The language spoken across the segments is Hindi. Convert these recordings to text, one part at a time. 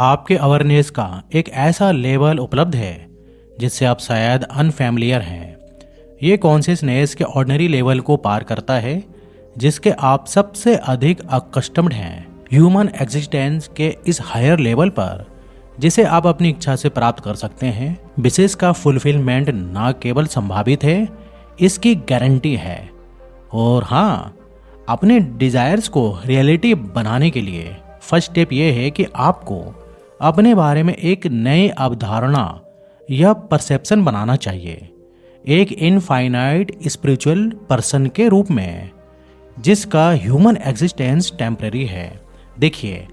आपके अवेयरनेस का एक ऐसा लेवल उपलब्ध है जिससे आप शायद अनफैमिलियर हैं। ये कॉन्शियसनेस के ऑर्डिनरी लेवल को पार करता है जिसके आप सबसे अधिक अकस्टम्ड हैं। ह्यूमन एग्जिस्टेंस के इस हायर लेवल पर जिसे आप अपनी इच्छा से प्राप्त कर सकते हैं, विशेष का फुलफिलमेंट ना केवल संभावित है, इसकी गारंटी है। और हाँ, अपने डिजायर्स को रियलिटी बनाने के लिए फर्स्ट स्टेप ये है कि आपको अपने बारे में एक नई अवधारणा या परसेप्शन बनाना चाहिए, एक इनफाइनाइट स्पिरिचुअल पर्सन के रूप में जिसका ह्यूमन एग्जिस्टेंस टेम्पररी है। देखिए,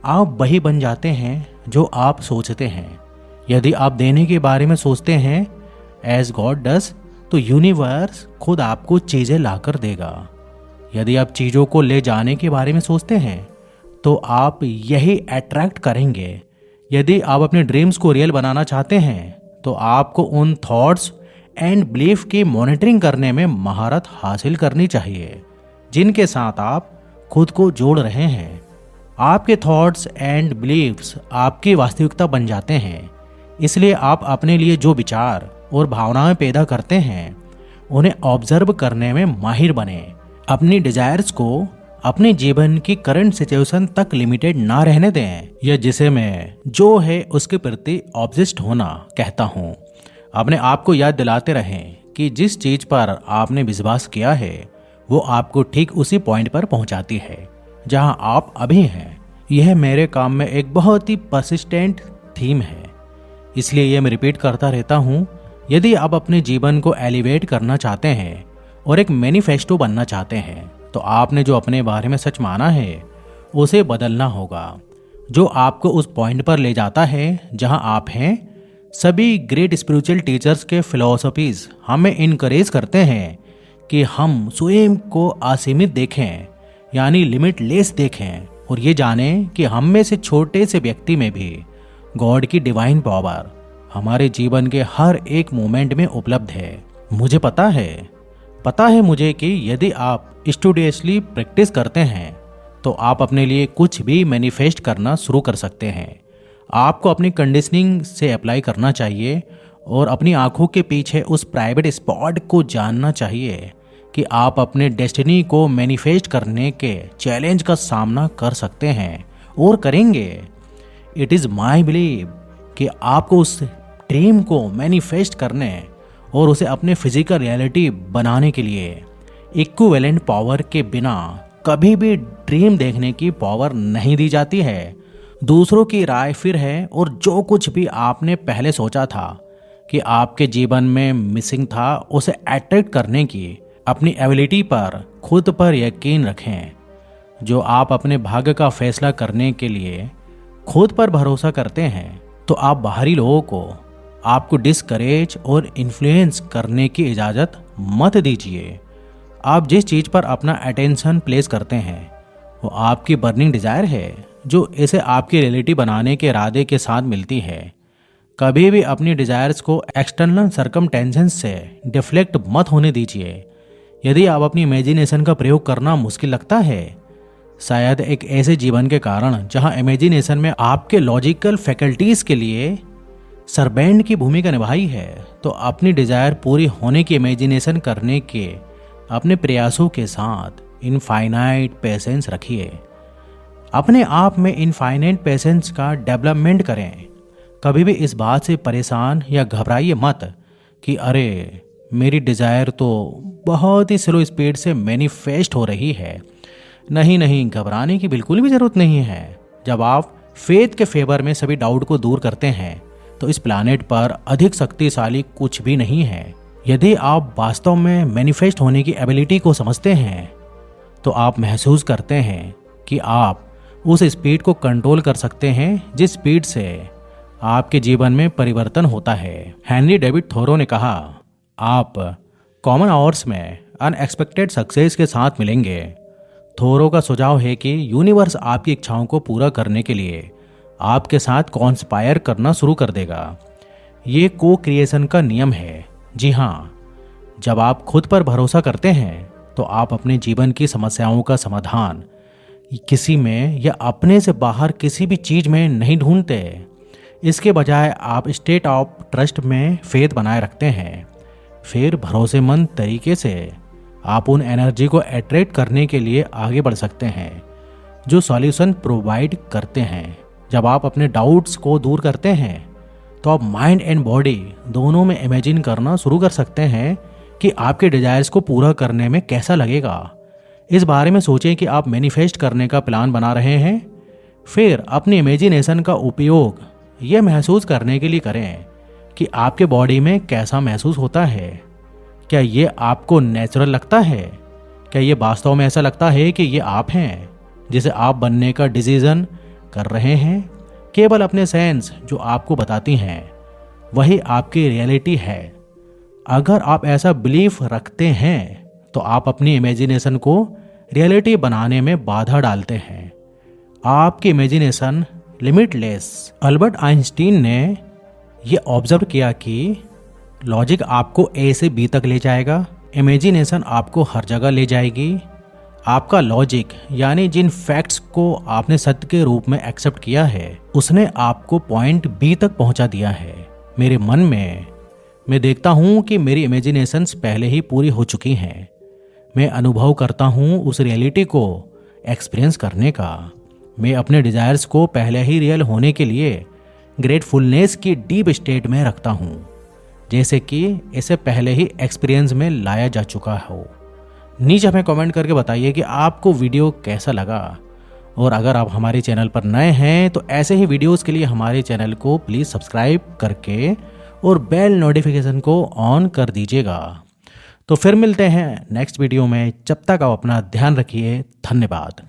आप वही बन जाते हैं जो आप सोचते हैं। यदि आप देने के बारे में सोचते हैं एज गॉड डस, तो यूनिवर्स खुद आपको चीज़ें लाकर देगा। यदि आप चीज़ों को ले जाने के बारे में सोचते हैं तो आप यही अट्रैक्ट करेंगे। यदि आप अपने ड्रीम्स को रियल बनाना चाहते हैं तो आपको उन थॉट्स एंड बिलीफ की मॉनिटरिंग करने में महारत हासिल करनी चाहिए जिनके साथ आप खुद को जोड़ रहे हैं। आपके थॉट्स एंड बिलीव्स आपकी वास्तविकता बन जाते हैं, इसलिए आप अपने लिए जो विचार और भावनाएं पैदा करते हैं उन्हें ऑब्जर्व करने में माहिर बने। अपनी डिजायर्स को अपने जीवन की करंट सिचुएशन तक लिमिटेड ना रहने दें, या जिसे मैं जो है उसके प्रति ऑब्सेस्ड होना कहता हूँ। अपने आप को याद दिलाते रहें कि जिस चीज पर आपने विश्वास किया है वो आपको ठीक उसी पॉइंट पर पहुंचाती है जहां आप अभी हैं। यह मेरे काम में एक बहुत ही परसिस्टेंट थीम है, इसलिए यह मैं रिपीट करता रहता हूं। यदि आप अपने जीवन को एलिवेट करना चाहते हैं और एक मैनिफेस्टो बनना चाहते हैं तो आपने जो अपने बारे में सच माना है उसे बदलना होगा, जो आपको उस पॉइंट पर ले जाता है जहां आप हैं। सभी ग्रेट स्पिरिचुअल टीचर्स के फिलॉसफीज हमें इनकरेज करते हैं कि हम स्वयं को असीमित देखें, यानी लिमिटलेस देखें, और ये जानें कि हम में से छोटे से व्यक्ति में भी गॉड की डिवाइन पावर हमारे जीवन के हर एक मोमेंट में उपलब्ध है। मुझे पता है मुझे कि यदि आप स्टूडियसली प्रैक्टिस करते हैं तो आप अपने लिए कुछ भी मैनिफेस्ट करना शुरू कर सकते हैं। आपको अपनी कंडीशनिंग से अप्लाई करना चाहिए और अपनी आंखों के पीछे उस प्राइवेट स्पॉट को जानना चाहिए कि आप अपने डेस्टिनी को मैनिफेस्ट करने के चैलेंज का सामना कर सकते हैं और करेंगे। इट इज़ माई बिलीव कि आपको उस ड्रीम को मैनिफेस्ट करने और उसे अपने फिजिकल रियलिटी बनाने के लिए इक्विवेलेंट पावर के बिना कभी भी ड्रीम देखने की पावर नहीं दी जाती है। दूसरों की राय फिर है, और जो कुछ भी आपने पहले सोचा था कि आपके जीवन में मिसिंग था उसे अट्रैक्ट करने की अपनी एबिलिटी पर खुद पर यकीन रखें। जो आप अपने भाग्य का फैसला करने के लिए खुद पर भरोसा करते हैं तो आप बाहरी लोगों को आपको डिस्करेज और इन्फ्लुएंस करने की इजाज़त मत दीजिए। आप जिस चीज़ पर अपना अटेंशन प्लेस करते हैं वो आपकी बर्निंग डिज़ायर है, जो इसे आपकी रियलिटी बनाने के इरादे के साथ मिलती है। कभी भी अपनी डिज़ायर्स को एक्सटर्नल सर्कमटेंसेस से डिफ्लेक्ट मत होने दीजिए। यदि आप अपनी इमेजिनेशन का प्रयोग करना मुश्किल लगता है, शायद एक ऐसे जीवन के कारण जहां इमेजिनेशन में आपके लॉजिकल फैकल्टीज के लिए सरबैंड की भूमिका निभाई है, तो अपनी डिजायर पूरी होने की इमेजिनेशन करने के अपने प्रयासों के साथ इनफाइनाइट पेशेंस रखिए। अपने आप में इनफाइनाइट पेशेंस का डेवलपमेंट करें। कभी भी इस बात से परेशान या घबराइए मत कि अरे मेरी डिज़ायर तो बहुत ही स्लो स्पीड से मैनिफेस्ट हो रही है। नहीं, घबराने की बिल्कुल भी ज़रूरत नहीं है। जब आप फेथ के फेवर में सभी डाउट को दूर करते हैं तो इस प्लानेट पर अधिक शक्तिशाली कुछ भी नहीं है। यदि आप वास्तव में मैनिफेस्ट होने की एबिलिटी को समझते हैं तो आप महसूस करते हैं कि आप उस स्पीड को कंट्रोल कर सकते हैं जिस स्पीड से आपके जीवन में परिवर्तन होता है। हेनरी डेविड थोरो ने कहा, आप कॉमन आवर्स में अनएक्सपेक्टेड सक्सेस के साथ मिलेंगे। थोरो का सुझाव है कि यूनिवर्स आपकी इच्छाओं को पूरा करने के लिए आपके साथ कॉन्स्पायर करना शुरू कर देगा। ये को क्रिएशन का नियम है। जी हाँ, जब आप खुद पर भरोसा करते हैं तो आप अपने जीवन की समस्याओं का समाधान किसी में या अपने से बाहर किसी भी चीज़ में नहीं ढूंढते। इसके बजाय आप स्टेट ऑफ ट्रस्ट में फेथ बनाए रखते हैं। फिर भरोसेमंद तरीके से आप उन एनर्जी को अट्रैक्ट करने के लिए आगे बढ़ सकते हैं जो सॉल्यूशन प्रोवाइड करते हैं। जब आप अपने डाउट्स को दूर करते हैं तो आप माइंड एंड बॉडी दोनों में इमेजिन करना शुरू कर सकते हैं कि आपके डिजायर्स को पूरा करने में कैसा लगेगा। इस बारे में सोचें कि आप मैनिफेस्ट करने का प्लान बना रहे हैं। फिर अपनी इमेजिनेशन का उपयोग यह महसूस करने के लिए करें कि आपके बॉडी में कैसा महसूस होता है। क्या ये आपको नेचुरल लगता है? क्या ये वास्तव में ऐसा लगता है कि ये आप हैं जिसे आप बनने का डिसीजन कर रहे हैं? केवल अपने सेंस जो आपको बताती हैं वही आपकी रियलिटी है। अगर आप ऐसा बिलीफ रखते हैं तो आप अपनी इमेजिनेशन को रियलिटी बनाने में बाधा डालते हैं। आपकी इमेजिनेशन लिमिटलेस। अल्बर्ट आइंस्टीन ने यह ऑब्जर्व किया कि लॉजिक आपको ए से बी तक ले जाएगा, इमेजिनेशन आपको हर जगह ले जाएगी। आपका लॉजिक यानी जिन फैक्ट्स को आपने सत्य के रूप में एक्सेप्ट किया है उसने आपको पॉइंट बी तक पहुंचा दिया है। मेरे मन में मैं देखता हूं कि मेरी इमेजिनेशंस पहले ही पूरी हो चुकी हैं। मैं अनुभव करता हूं उस रियलिटी को एक्सपीरियंस करने का। मैं अपने डिजायर्स को पहले ही रियल होने के लिए ग्रेटफुलनेस की डीप स्टेट में रखता हूं, जैसे कि इसे पहले ही एक्सपीरियंस में लाया जा चुका हो। नीचे हमें कमेंट करके बताइए कि आपको वीडियो कैसा लगा। और अगर आप हमारे चैनल पर नए हैं तो ऐसे ही वीडियोस के लिए हमारे चैनल को प्लीज़ सब्सक्राइब करके और बेल नोटिफिकेशन को ऑन कर दीजिएगा। तो फिर मिलते हैं नेक्स्ट वीडियो में। जब तक आप अपना ध्यान रखिए। धन्यवाद।